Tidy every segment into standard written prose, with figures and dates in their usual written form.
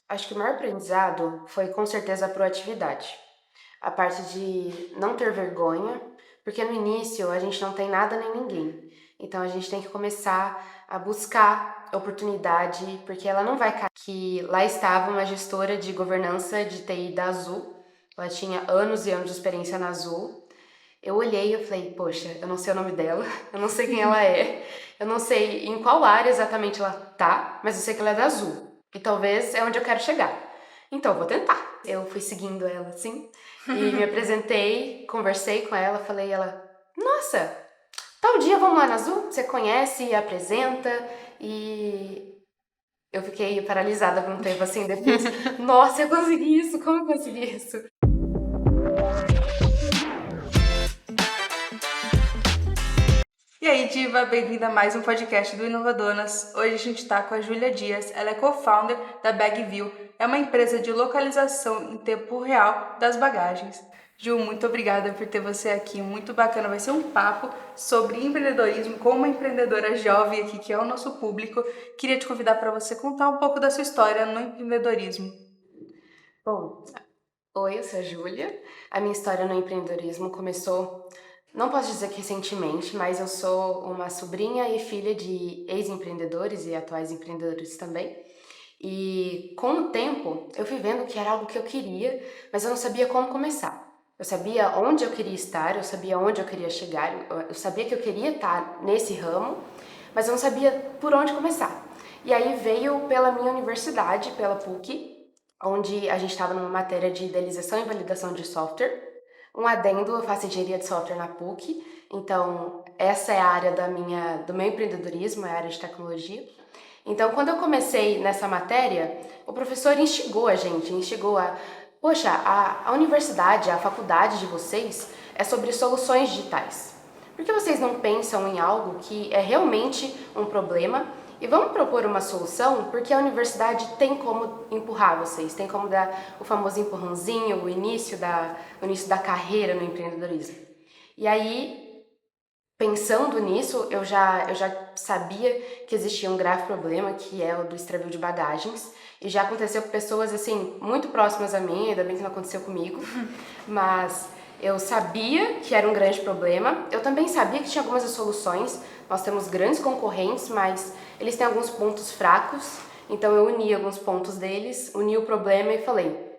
Acho que o maior aprendizado foi com certeza a proatividade. A parte de não ter vergonha, porque no início a gente não tem nada nem ninguém. Então a gente tem que começar a buscar oportunidade, porque ela não vai cair. Que lá estava uma gestora de governança de TI da Azul. Ela tinha anos e anos de experiência na Azul. Eu olhei e eu falei, poxa, eu não sei o nome dela, eu não sei quem ela é, eu não sei em qual área exatamente ela tá, mas eu sei que ela é da Azul. E talvez é onde eu quero chegar. Então eu vou tentar. Eu fui seguindo ela assim e me apresentei, conversei com ela, falei ela, nossa, tal dia vamos lá na Azul? Você conhece, apresenta e eu fiquei paralisada por um tempo assim, depois, nossa, eu consegui isso, como eu consegui isso? E aí, Diva, bem-vinda a mais um podcast do Inovadonas. Hoje a gente está com a Júlia Dias, ela é co-founder da Bagview, é uma empresa de localização em tempo real das bagagens. Ju, muito obrigada por ter você aqui, muito bacana. Vai ser um papo sobre empreendedorismo com uma empreendedora jovem aqui, que é o nosso público. Queria te convidar para você contar um pouco da sua história no empreendedorismo. Bom, oi, eu sou a Júlia. A minha história no empreendedorismo começou, não posso dizer que recentemente, mas eu sou uma sobrinha e filha de ex-empreendedores e atuais empreendedores também. E com o tempo, eu fui vendo que era algo que eu queria, mas eu não sabia como começar. Eu sabia onde eu queria estar, eu sabia onde eu queria chegar, eu sabia que eu queria estar nesse ramo, mas eu não sabia por onde começar. E aí veio pela minha universidade, pela PUC, onde a gente estava numa matéria de idealização e validação de software. Um adendo, eu faço engenharia de software na PUC, então essa é a área do meu empreendedorismo, é a área de tecnologia. Então, quando eu comecei nessa matéria, o professor instigou a, poxa, a universidade, a faculdade de vocês é sobre soluções digitais. Por que vocês não pensam em algo que é realmente um problema e vamos propor uma solução? Porque a universidade tem como empurrar vocês, tem como dar o famoso empurrãozinho, o início da carreira no empreendedorismo. E aí, pensando nisso, eu já sabia que existia um grave problema, que é o do extravio de bagagens, e já aconteceu com pessoas, assim, muito próximas a mim, ainda bem que não aconteceu comigo, mas eu sabia que era um grande problema, eu também sabia que tinha algumas soluções, nós temos grandes concorrentes, mas eles têm alguns pontos fracos, então eu uni alguns pontos deles, uni o problema e falei,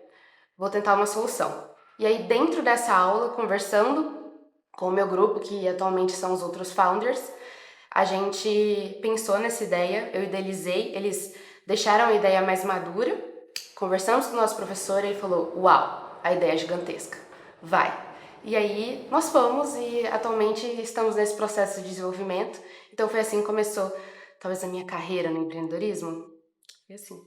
vou tentar uma solução. E aí, dentro dessa aula, conversando com o meu grupo, que atualmente são os outros founders, a gente pensou nessa ideia, eu idealizei, eles deixaram a ideia mais madura, conversamos com o nosso professor e ele falou, uau, a ideia é gigantesca, vai. E aí nós fomos e atualmente estamos nesse processo de desenvolvimento, então foi assim que começou talvez a minha carreira no empreendedorismo, foi assim.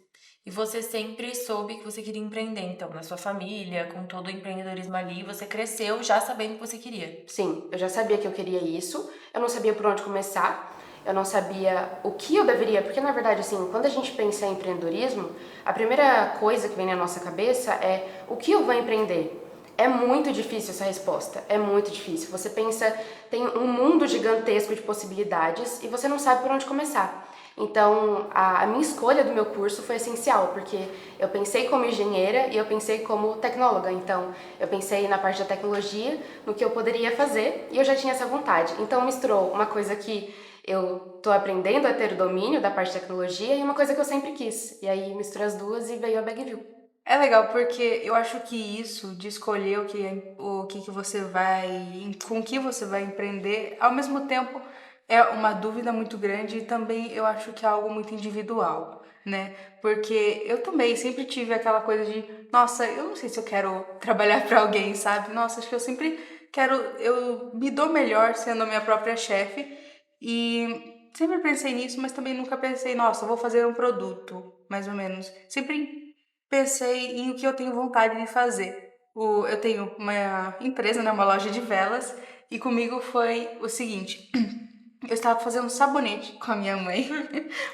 E você sempre soube que você queria empreender, então, na sua família, com todo o empreendedorismo ali, você cresceu já sabendo que você queria. Sim, eu já sabia que eu queria isso, eu não sabia por onde começar, eu não sabia o que eu deveria, porque na verdade, assim, quando a gente pensa em empreendedorismo, a primeira coisa que vem na nossa cabeça é o que eu vou empreender? É muito difícil essa resposta, é muito difícil. Você pensa, tem um mundo gigantesco de possibilidades e você não sabe por onde começar. Então, a minha escolha do meu curso foi essencial, porque eu pensei como engenheira e eu pensei como tecnóloga. Então, eu pensei na parte da tecnologia, no que eu poderia fazer, e eu já tinha essa vontade. Então, misturou uma coisa que eu tô aprendendo a ter o domínio da parte de tecnologia e uma coisa que eu sempre quis. E aí, misturei as duas e veio a Bagview. É legal porque eu acho que isso de escolher o que você vai, com que você vai empreender, ao mesmo tempo é uma dúvida muito grande e também eu acho que é algo muito individual, né? Porque eu também sempre tive aquela coisa de, nossa, eu não sei se eu quero trabalhar para alguém, sabe? Nossa, acho que eu sempre quero, eu me dou melhor sendo a minha própria chefe e sempre pensei nisso, mas também nunca pensei, nossa, eu vou fazer um produto, mais ou menos. Sempre pensei em o que eu tenho vontade de fazer. Eu tenho uma empresa, né, uma loja de velas, e comigo foi o seguinte: eu estava fazendo sabonete com a minha mãe,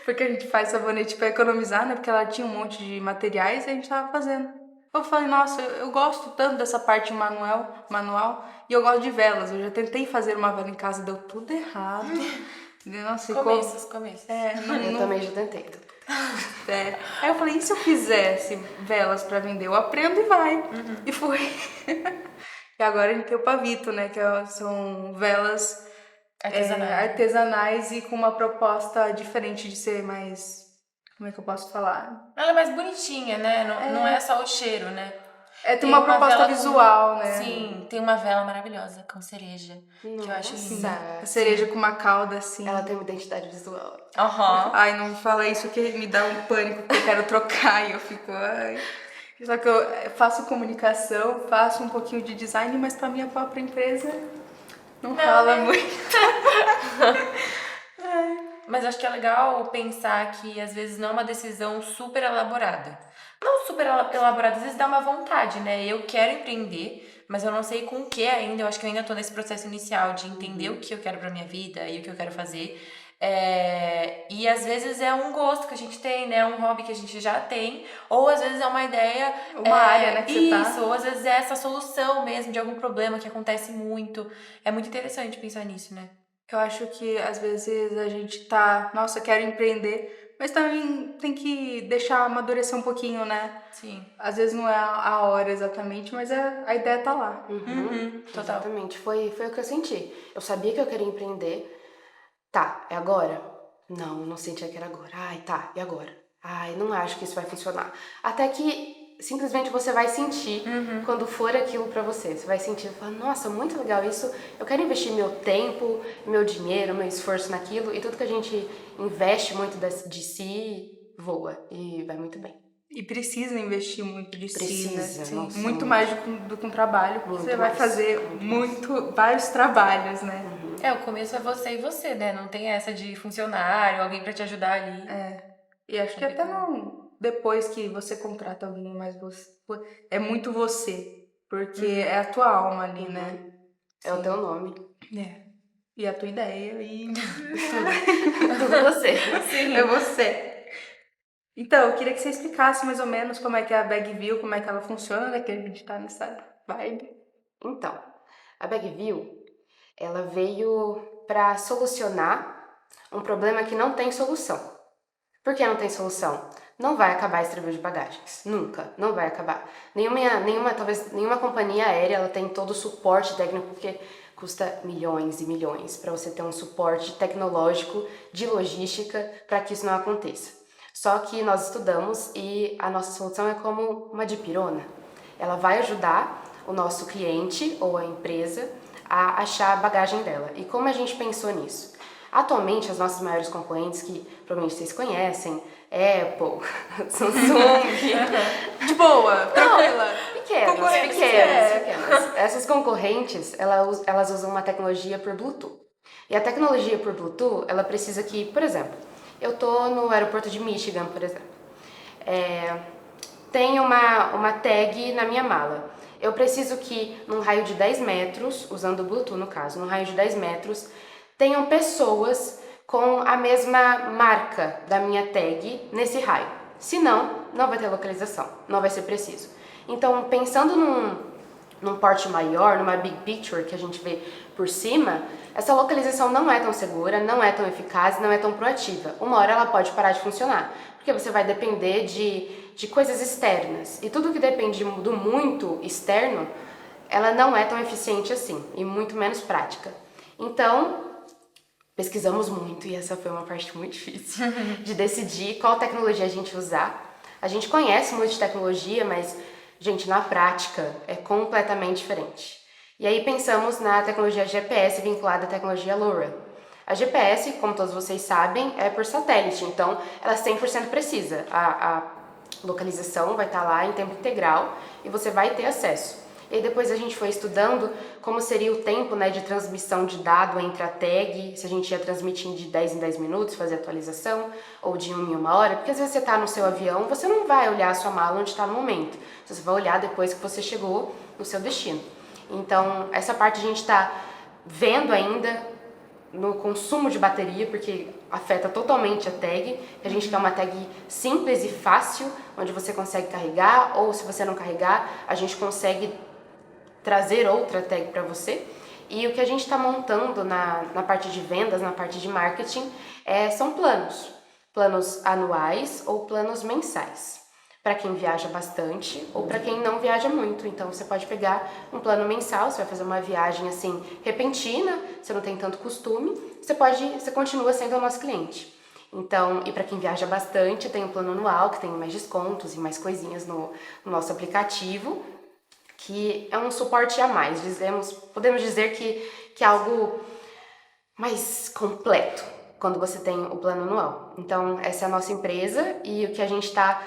porque a gente faz sabonete para economizar, né? Porque ela tinha um monte de materiais e a gente estava fazendo. Eu falei, nossa, eu gosto tanto dessa parte manual, e eu gosto de velas. Eu já tentei fazer uma vela em casa, deu tudo errado. Nossa, ficou. Começos. É, Eu também já tentei. Aí eu falei, e se eu fizesse velas pra vender? Eu aprendo e vai. E foi. E agora a gente tem o Pavito, né? São velas artesanais e com uma proposta diferente de ser mais... Como é que eu posso falar? Ela é mais bonitinha, né? Não é só o cheiro, né? Tem uma proposta vela visual, né? Sim, tem uma vela maravilhosa com cereja. Que eu acho linda. A cereja com uma cauda assim. Ela tem uma identidade visual. Aham. Não me fala isso que me dá um pânico, porque eu quero trocar e eu fico... Só que eu faço comunicação, faço um pouquinho de design, mas pra minha própria empresa não rola muito. Mas acho que é legal pensar que às vezes não é uma decisão super elaborada. Não super elaborada, às vezes dá uma vontade, né? Eu quero empreender, mas eu não sei com o que ainda. Eu acho que eu ainda tô nesse processo inicial de entender o que eu quero pra minha vida e o que eu quero fazer. E às vezes é um gosto que a gente tem, né? Um hobby que a gente já tem. Ou às vezes é uma ideia... Uma área, né, que você tá. Isso, ou às vezes é essa solução mesmo de algum problema que acontece muito. É muito interessante pensar nisso, né? Eu acho que às vezes a gente tá, nossa, quero empreender, mas também tem que deixar amadurecer um pouquinho, né? Sim. Às vezes não é a hora exatamente, mas a ideia tá lá. Total. Exatamente, foi o que eu senti. Eu sabia que eu queria empreender. Tá, é agora? Não sentia que era agora. Ai, tá, e agora? Ai, não acho que isso vai funcionar. Até que simplesmente você vai sentir quando for aquilo pra você. Você vai sentir, falar, nossa, muito legal isso. Eu quero investir meu tempo, meu dinheiro, meu esforço naquilo. E tudo que a gente investe muito de si, voa e vai muito bem. E precisa investir muito de si, né? Precisa, nossa, muito mais do que um trabalho. Muito Você vai mais, fazer vários trabalhos, né? O começo é você e você, né? Não tem essa de funcionário, alguém pra te ajudar ali. E acho que até não... Depois que você contrata alguém, mas é muito você. Porque é a tua alma ali, né? É o teu nome. E a tua ideia e... Tudo você. Sim. É você. Então, eu queria que você explicasse mais ou menos como é que é a Bagville, como é que ela funciona, né? Que a gente tá nessa vibe. Então, a Bagville, ela veio para solucionar um problema que não tem solução. Por que não tem solução? Não vai acabar esse travio de bagagens. Nunca. Não vai acabar. Talvez nenhuma companhia aérea ela tem todo o suporte técnico, porque custa milhões e milhões para você ter um suporte tecnológico de logística para que isso não aconteça. Só que nós estudamos e a nossa solução é como uma dipirona. Ela vai ajudar o nosso cliente ou a empresa a achar a bagagem dela. E como a gente pensou nisso? Atualmente, as nossas maiores concorrentes, que provavelmente vocês conhecem, Apple, Samsung... De boa, tranquila. Pequenas. Essas concorrentes, elas usam uma tecnologia por Bluetooth. E a tecnologia por Bluetooth, ela precisa que, por exemplo, eu tô no aeroporto de Michigan, por exemplo. Tem uma tag na minha mala. Eu preciso que, num raio de 10 metros, usando o Bluetooth no caso, num raio de 10 metros, tenham pessoas com a mesma marca da minha tag nesse raio. Senão, não vai ter localização, não vai ser preciso. Então, pensando num porte maior, numa big picture que a gente vê por cima, essa localização não é tão segura, não é tão eficaz, não é tão proativa. Uma hora ela pode parar de funcionar, porque você vai depender de coisas externas. E tudo que depende do muito externo, ela não é tão eficiente assim, e muito menos prática. Então, pesquisamos muito, e essa foi uma parte muito difícil, de decidir qual tecnologia a gente usar. A gente conhece muito de tecnologia, mas, gente, na prática é completamente diferente. E aí pensamos na tecnologia GPS vinculada à tecnologia LoRa. A GPS, como todos vocês sabem, é por satélite, então ela é 100% precisa. A localização vai estar lá em tempo integral e você vai ter acesso. E aí depois a gente foi estudando como seria o tempo, né, de transmissão de dado entre a tag, se a gente ia transmitir de 10 em 10 minutos, fazer atualização, ou de 1 em 1 hora, porque às vezes você está no seu avião, você não vai olhar a sua mala onde está no momento, você vai olhar depois que você chegou no seu destino. Então, essa parte a gente está vendo ainda no consumo de bateria, porque afeta totalmente a tag. A gente quer uma tag simples e fácil, onde você consegue carregar, ou se você não carregar, a gente consegue trazer outra tag para você. E o que a gente está montando na parte de vendas, na parte de marketing, são planos. planos anuais ou planos mensais, para quem viaja bastante ou para quem não viaja muito. Então você pode pegar um plano mensal, você vai fazer uma viagem assim repentina, você não tem tanto costume, você continua sendo o nosso cliente. Então, e para quem viaja bastante, tem o plano anual, que tem mais descontos e mais coisinhas no nosso aplicativo, que é um suporte a mais. Podemos dizer que é algo mais completo quando você tem o plano anual. Então, essa é a nossa empresa e o que a gente está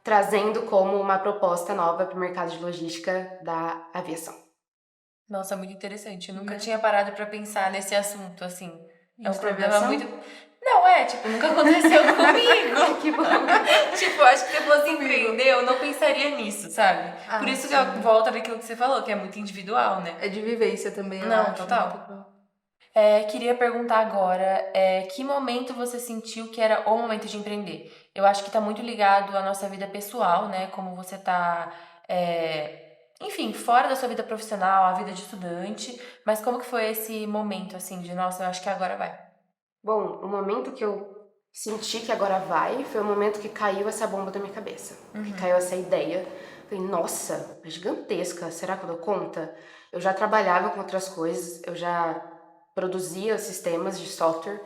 trazendo como uma proposta nova para o mercado de logística da aviação. Nossa, muito interessante. Eu nunca Né? tinha parado pra pensar nesse assunto, assim. É um Indústria problema aviação? muito. Não, tipo, nunca aconteceu comigo. Que bom. Tipo, eu acho que se eu fosse empreender, eu não pensaria nisso, sabe? Ah, Por isso que sim. eu volto naquilo que você falou, que é muito individual, né? É de vivência também, eu Não, acho. total. Muito bom. Queria perguntar agora, que momento você sentiu que era o momento de empreender? Eu acho que tá muito ligado à nossa vida pessoal, né? Como você tá, enfim, fora da sua vida profissional, a vida de estudante. Mas como que foi esse momento, assim, de, nossa, eu acho que agora vai? Bom, o momento que eu senti que agora vai foi o momento que caiu essa bomba da minha cabeça. Que caiu essa ideia. Falei, nossa, é gigantesca, será que eu dou conta? Eu já trabalhava com outras coisas, eu já produzia sistemas de software.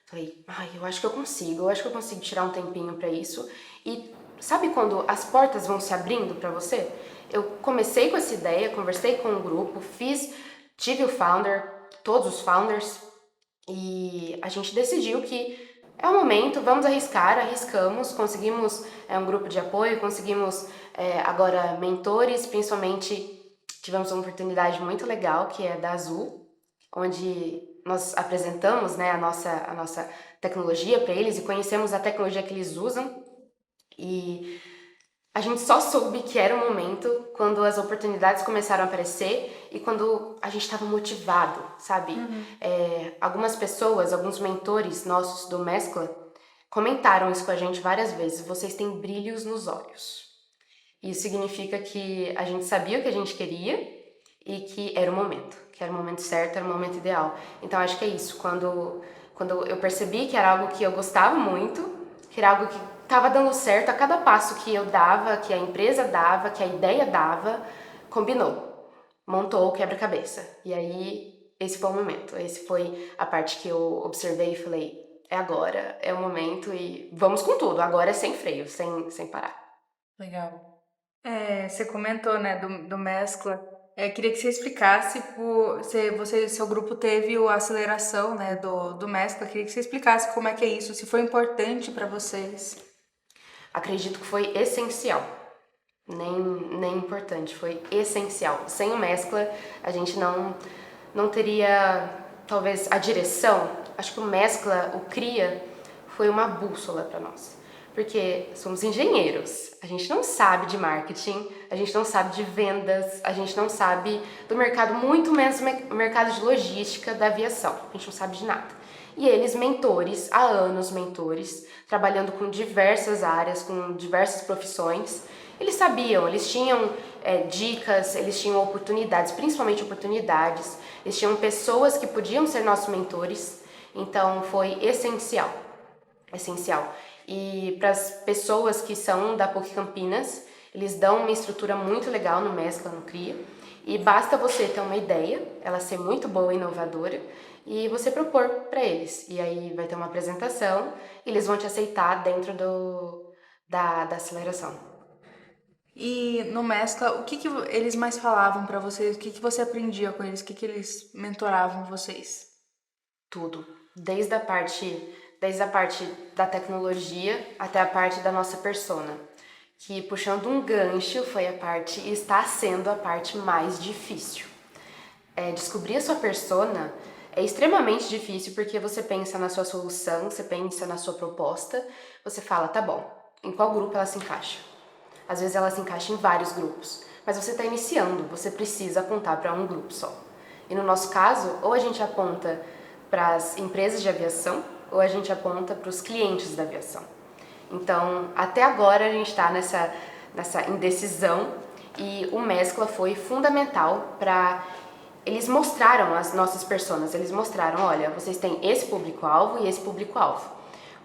Falei, ai, eu acho que eu consigo tirar um tempinho pra isso. E sabe quando as portas vão se abrindo pra você? Eu comecei com essa ideia, conversei com um grupo, tive o founder, todos os founders, e a gente decidiu que é o momento, vamos arriscar, arriscamos, conseguimos um grupo de apoio, conseguimos agora mentores, principalmente tivemos uma oportunidade muito legal que é da Azul, onde nós apresentamos, né, a nossa tecnologia para eles e conhecemos a tecnologia que eles usam, e a gente só soube que era o momento quando as oportunidades começaram a aparecer e quando a gente estava motivado, sabe? Algumas pessoas, alguns mentores nossos do Mescla comentaram isso com a gente várias vezes. Vocês têm brilhos nos olhos. Isso significa que a gente sabia o que a gente queria e que era o momento certo, era o momento ideal. Então acho que é isso. Quando eu percebi que era algo que eu gostava muito, que era algo que estava dando certo a cada passo que eu dava, que a empresa dava, que a ideia dava, combinou, montou o quebra-cabeça. E aí, esse foi o momento, esse foi a parte que eu observei e falei, é agora, é o momento e vamos com tudo, agora é sem freio, sem parar. Legal. Você comentou, né, do Mescla. Queria que você explicasse, seu grupo teve a aceleração, né, do Mescla. Queria que você explicasse como é que é isso, se foi importante para vocês. Acredito que foi essencial, nem importante, foi essencial. Sem o Mescla, a gente não teria, talvez, a direção. Acho que o Mescla, o CRIA, foi uma bússola para nós. Porque somos engenheiros, a gente não sabe de marketing, a gente não sabe de vendas, a gente não sabe do mercado, muito menos o mercado de logística da aviação, a gente não sabe de nada. E eles, mentores, há anos mentores, trabalhando com diversas áreas, com diversas profissões, eles sabiam, eles tinham dicas, eles tinham oportunidades, principalmente oportunidades, eles tinham pessoas que podiam ser nossos mentores, então foi essencial. E para as pessoas que são da PUC Campinas, eles dão uma estrutura muito legal no Mescla, no CRIA, e basta você ter uma ideia, ela ser muito boa e inovadora, e você propor para eles. E aí vai ter uma apresentação, e eles vão te aceitar dentro da aceleração. E no Mescla, o que eles mais falavam para vocês? O que você aprendia com eles? O que eles mentoravam vocês? Tudo, desde a parte da tecnologia até a parte da nossa persona, que puxando um gancho foi e está sendo a parte mais difícil. Descobrir a sua persona é extremamente difícil porque você pensa na sua solução, você pensa na sua proposta, você fala, tá bom, em qual grupo ela se encaixa? Às vezes ela se encaixa em vários grupos, mas você está iniciando, você precisa apontar para um grupo só. E no nosso caso, ou a gente aponta para as empresas de aviação, ou a gente aponta para os clientes da aviação. Então, até agora a gente está nessa indecisão e o Mescla foi fundamental para... Eles mostraram as nossas personas, eles mostraram, olha, vocês têm esse público-alvo e esse público-alvo.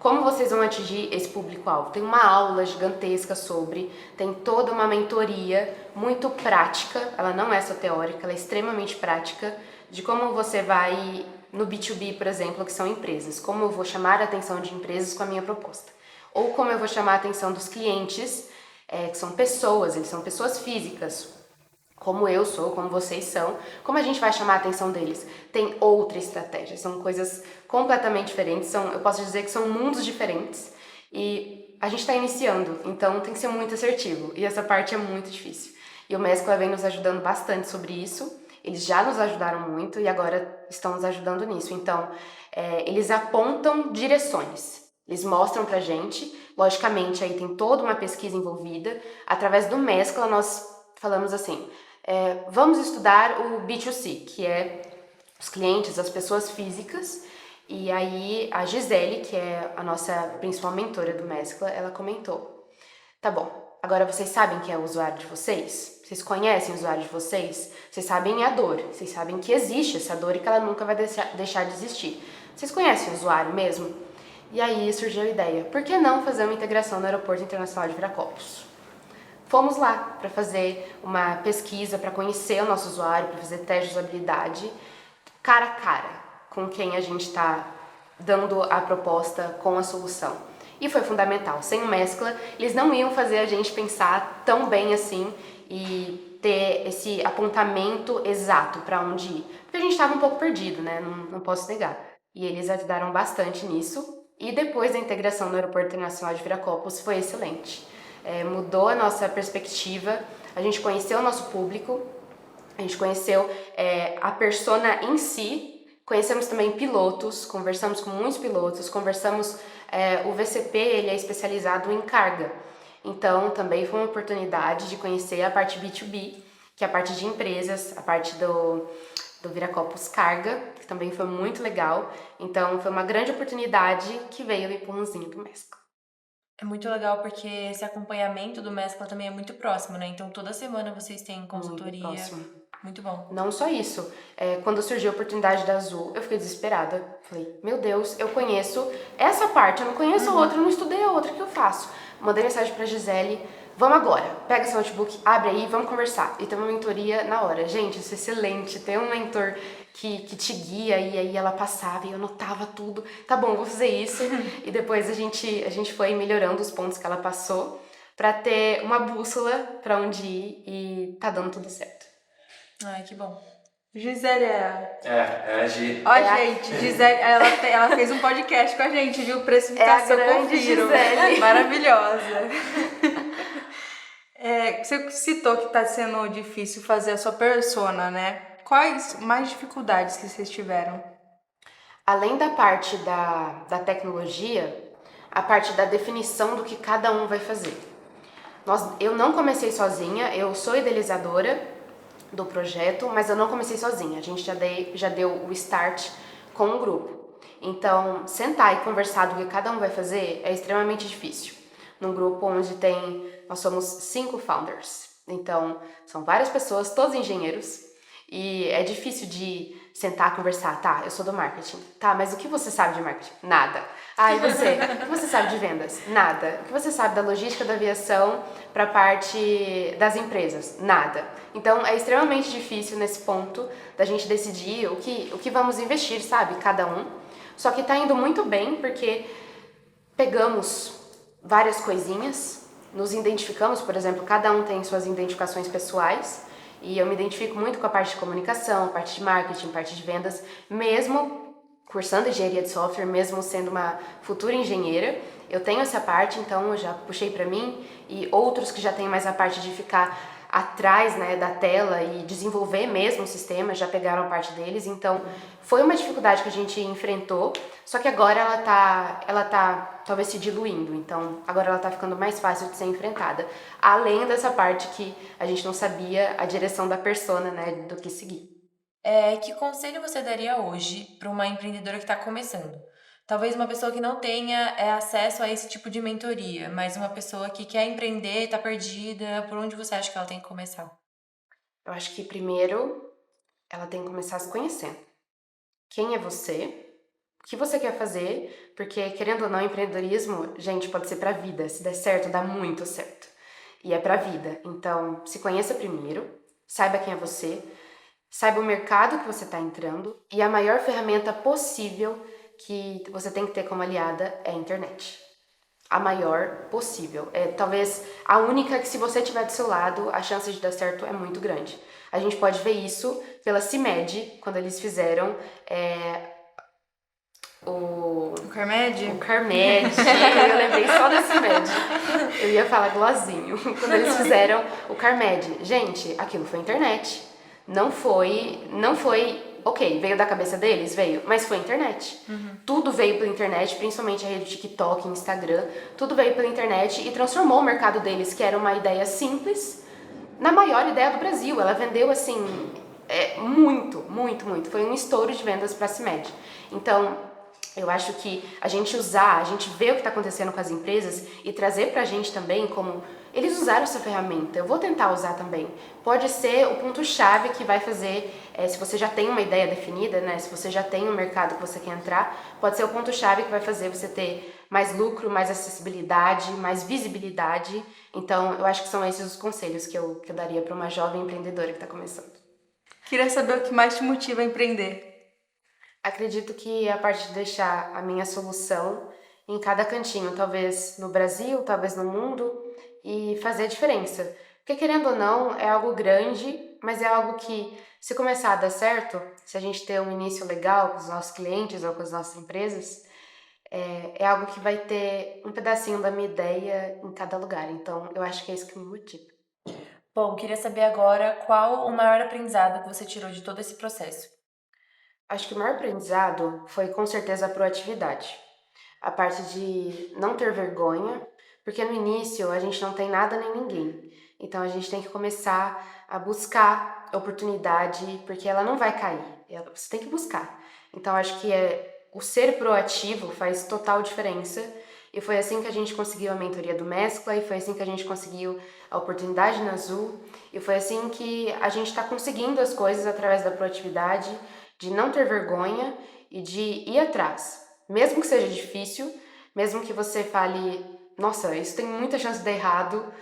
Como vocês vão atingir esse público-alvo? Tem uma aula gigantesca sobre, tem toda uma mentoria muito prática, ela não é só teórica, ela é extremamente prática, de como você vai no B2B, por exemplo, que são empresas, como eu vou chamar a atenção de empresas com a minha proposta. Ou como eu vou chamar a atenção dos clientes, que são pessoas, eles são pessoas físicas, como eu sou, como vocês são, como a gente vai chamar a atenção deles? Tem outra estratégia, são coisas completamente diferentes, eu posso dizer que são mundos diferentes e a gente está iniciando, então tem que ser muito assertivo e essa parte é muito difícil. E o Mescla vem nos ajudando bastante sobre isso, eles já nos ajudaram muito e agora estão nos ajudando nisso. Então, eles apontam direções, eles mostram pra gente, logicamente aí tem toda uma pesquisa envolvida, através do Mescla nós falamos assim, vamos estudar o B2C, que é os clientes, as pessoas físicas, e aí a Gisele, que é a nossa principal mentora do Mescla, ela comentou, tá bom, agora vocês sabem quem é o usuário de vocês? Vocês conhecem o usuário de vocês? Vocês sabem a dor, vocês sabem que existe essa dor e que ela nunca vai deixar de existir. Vocês conhecem o usuário mesmo? E aí surgiu a ideia, por que não fazer uma integração no Aeroporto Internacional de Viracopos? Fomos lá para fazer uma pesquisa, para conhecer o nosso usuário, para fazer teste de usabilidade, cara a cara, com quem a gente está dando a proposta com a solução. E foi fundamental. Sem o Mescla, eles não iam fazer a gente pensar tão bem assim e ter esse apontamento exato para onde ir. Porque a gente estava um pouco perdido, né? Não posso negar. E eles ajudaram bastante nisso. E depois da integração no Aeroporto Internacional de Viracopos foi excelente. Mudou a nossa perspectiva, a gente conheceu o nosso público, a gente conheceu a persona em si, conhecemos também pilotos, conversamos com muitos pilotos, conversamos, o VCP ele é especializado em carga, então também foi uma oportunidade de conhecer a parte B2B, que é a parte de empresas, a parte do Viracopos Carga, que também foi muito legal, então foi uma grande oportunidade que veio o empurrãozinho do Mescla. É muito legal porque esse acompanhamento do Mescla também é muito próximo, né? Então toda semana vocês têm Muito consultoria. próximo. Muito bom. Não só isso, quando surgiu a oportunidade da Azul, eu fiquei desesperada. Falei, meu Deus, eu conheço essa parte, eu não conheço a outra, eu não estudei a outra, o que eu faço? Mandei mensagem pra Gisele, vamos agora, pega seu notebook, abre aí, vamos conversar. E tem uma mentoria na hora. Gente, isso é excelente, ter um mentor que te guia e aí ela passava e eu anotava tudo. Tá bom, vou fazer isso. E depois a gente foi melhorando os pontos que ela passou pra ter uma bússola pra onde ir e tá dando tudo certo. Ai, que bom. Gisele, É a Gi. ó, gente, Gisele, ela fez um podcast com a gente, viu? Precificação, É a grande confiram. Gisele. Maravilhosa. Você citou que tá sendo difícil fazer a sua persona, né? Quais mais dificuldades que vocês tiveram? Além da parte da tecnologia, a parte da definição do que cada um vai fazer. Eu não comecei sozinha, eu sou idealizadora do projeto, mas eu não comecei sozinha. A gente já deu o start com um grupo. Então, sentar e conversar do que cada um vai fazer é extremamente difícil. Num grupo onde nós somos 5 founders. Então, são várias pessoas, todos engenheiros, e é difícil de sentar, conversar. Tá, eu sou do marketing. Tá, mas o que você sabe de marketing? Nada. Ah, e você? O que você sabe de vendas? Nada. O que você sabe da logística da aviação para a parte das empresas? Nada. Então, é extremamente difícil nesse ponto da gente decidir o que vamos investir, sabe? Cada um. Só que tá indo muito bem porque pegamos várias coisinhas, nos identificamos, por exemplo, cada um tem suas identificações pessoais, e eu me identifico muito com a parte de comunicação, a parte de marketing, a parte de vendas, mesmo cursando engenharia de software, mesmo sendo uma futura engenheira, eu tenho essa parte, então eu já puxei para mim, e outros que já têm mais a parte de ficar atrás, né, da tela e desenvolver mesmo o sistema, já pegaram a parte deles, então foi uma dificuldade que a gente enfrentou, só que agora ela tá talvez se diluindo, então agora ela tá ficando mais fácil de ser enfrentada, além dessa parte que a gente não sabia a direção da persona, né, do que seguir. Que conselho você daria hoje para uma empreendedora que está começando? Talvez uma pessoa que não tenha acesso a esse tipo de mentoria, mas uma pessoa que quer empreender, está perdida, por onde você acha que ela tem que começar? Eu acho que primeiro ela tem que começar se conhecendo. Quem é você? o que você quer fazer, porque querendo ou não, empreendedorismo, gente, pode ser pra vida. Se der certo, dá muito certo. E é pra vida. Então, se conheça primeiro, saiba quem é você, saiba o mercado que você está entrando e a maior ferramenta possível que você tem que ter como aliada é a internet. A maior possível. É talvez a única que, se você tiver do seu lado, a chance de dar certo é muito grande. A gente pode ver isso pela CIMED, quando eles fizeram o Carmed? Carmed. Eu lembrei só da CIMED. Eu ia falar glozinho. Quando eles fizeram o Carmed. Gente, aquilo foi internet. Não foi, ok, veio da cabeça deles? Veio, mas foi internet. Tudo veio pela internet, principalmente a rede TikTok, Instagram, tudo veio pela internet e transformou o mercado deles, que era uma ideia simples, na maior ideia do Brasil. Ela vendeu, assim, muito, muito, muito. Foi um estouro de vendas para a CIMED. Então, eu acho que a gente ver o que está acontecendo com as empresas e trazer pra gente também como eles usaram essa ferramenta, eu vou tentar usar também. Pode ser o ponto-chave que vai fazer, se você já tem uma ideia definida, né? Se você já tem um mercado que você quer entrar, pode ser o ponto-chave que vai fazer você ter mais lucro, mais acessibilidade, mais visibilidade. Então, eu acho que são esses os conselhos que eu daria para uma jovem empreendedora que está começando. Queria saber o que mais te motiva a empreender. Acredito que a parte de deixar a minha solução em cada cantinho, talvez no Brasil, talvez no mundo, e fazer a diferença. Porque querendo ou não, é algo grande, mas é algo que, se começar a dar certo, se a gente ter um início legal com os nossos clientes ou com as nossas empresas, é algo que vai ter um pedacinho da minha ideia em cada lugar. Então, eu acho que é isso que me motiva. Bom, queria saber agora qual o maior aprendizado que você tirou de todo esse processo. Acho que o maior aprendizado foi com certeza a proatividade. A parte de não ter vergonha, porque no início a gente não tem nada nem ninguém. Então a gente tem que começar a buscar oportunidade, porque ela não vai cair. Você tem que buscar. Então acho que o ser proativo faz total diferença. E foi assim que a gente conseguiu a mentoria do Mescla, e foi assim que a gente conseguiu a oportunidade na Azul, e foi assim que a gente está conseguindo as coisas através da proatividade, de não ter vergonha e de ir atrás. Mesmo que seja difícil, mesmo que você fale, nossa, isso tem muita chance de dar errado,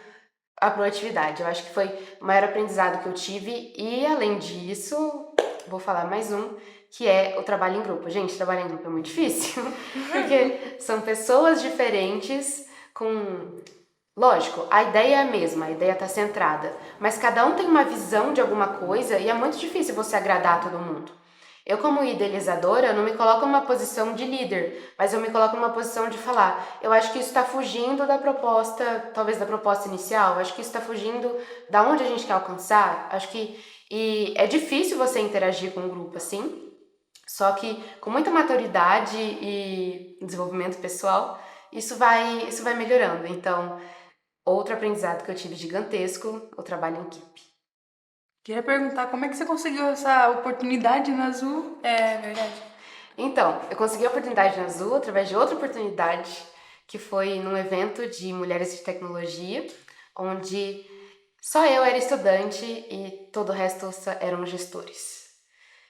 a proatividade. Eu acho que foi o maior aprendizado que eu tive. E além disso, vou falar mais um, que é o trabalho em grupo. Gente, trabalhar em grupo é muito difícil, porque são pessoas diferentes com... Lógico, a ideia é a mesma, a ideia está centrada, mas cada um tem uma visão de alguma coisa e é muito difícil você agradar a todo mundo. Eu, como idealizadora, eu não me coloco numa posição de líder, mas eu me coloco numa posição de falar, eu acho que isso está fugindo da proposta, talvez da proposta inicial, acho que isso está fugindo da onde a gente quer alcançar, e é difícil você interagir com um grupo assim, só que com muita maturidade e desenvolvimento pessoal, isso vai melhorando. Então, outro aprendizado que eu tive gigantesco, o trabalho em equipe. Queria perguntar como é que você conseguiu essa oportunidade na Azul? É verdade. Então, eu consegui a oportunidade na Azul através de outra oportunidade, que foi num evento de mulheres de tecnologia, onde só eu era estudante e todo o resto eram gestores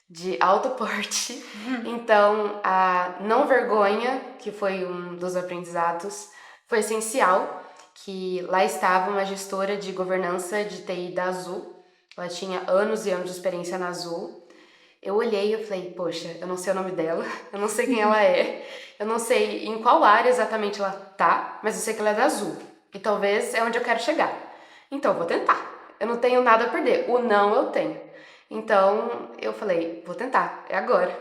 de alto porte. Então, a não vergonha, que foi um dos aprendizados, foi essencial, que lá estava uma gestora de governança de TI da Azul. Ela tinha anos e anos de experiência na Azul. Eu olhei e eu falei, poxa, eu não sei o nome dela, eu não sei quem ela é, eu não sei em qual área exatamente ela tá, mas eu sei que ela é da Azul. E talvez é onde eu quero chegar. Então, eu vou tentar. Eu não tenho nada a perder. O não eu tenho. Então, eu falei, vou tentar, é agora.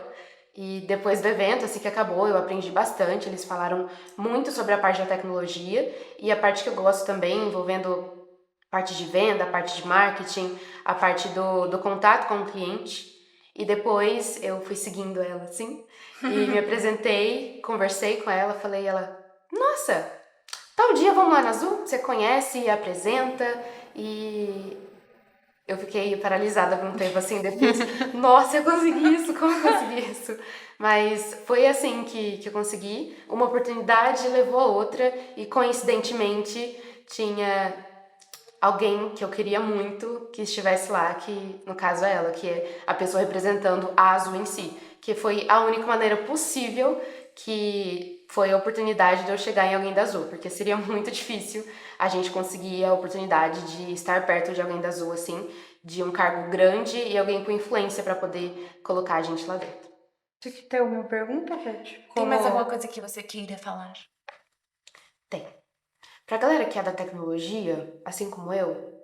E depois do evento, assim que acabou, eu aprendi bastante. Eles falaram muito sobre a parte da tecnologia e a parte que eu gosto também, envolvendo parte de venda, a parte de marketing, a parte do contato com o cliente. E depois eu fui seguindo ela, assim, e me apresentei, conversei com ela, falei, nossa, tal dia vamos lá na Azul, você conhece, apresenta, e eu fiquei paralisada por um tempo, assim, depois, nossa, eu consegui isso, como eu consegui isso? Mas foi assim que eu consegui, uma oportunidade levou a outra, e coincidentemente tinha alguém que eu queria muito que estivesse lá, que no caso é ela, que é a pessoa representando a Azul em si. que foi a única maneira possível que foi a oportunidade de eu chegar em Alguém da Azul, porque seria muito difícil a gente conseguir a oportunidade de estar perto de Alguém da Azul, assim, de um cargo grande e alguém com influência para poder colocar a gente lá dentro. Você que tem alguma pergunta, Cat? Tem mais alguma coisa que você queira falar? Tem. Pra galera que é da tecnologia, assim como eu,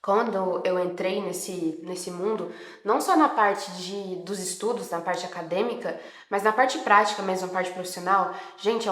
quando eu entrei nesse mundo, não só na parte dos estudos, na parte acadêmica, mas na parte prática mesmo, na parte profissional, gente,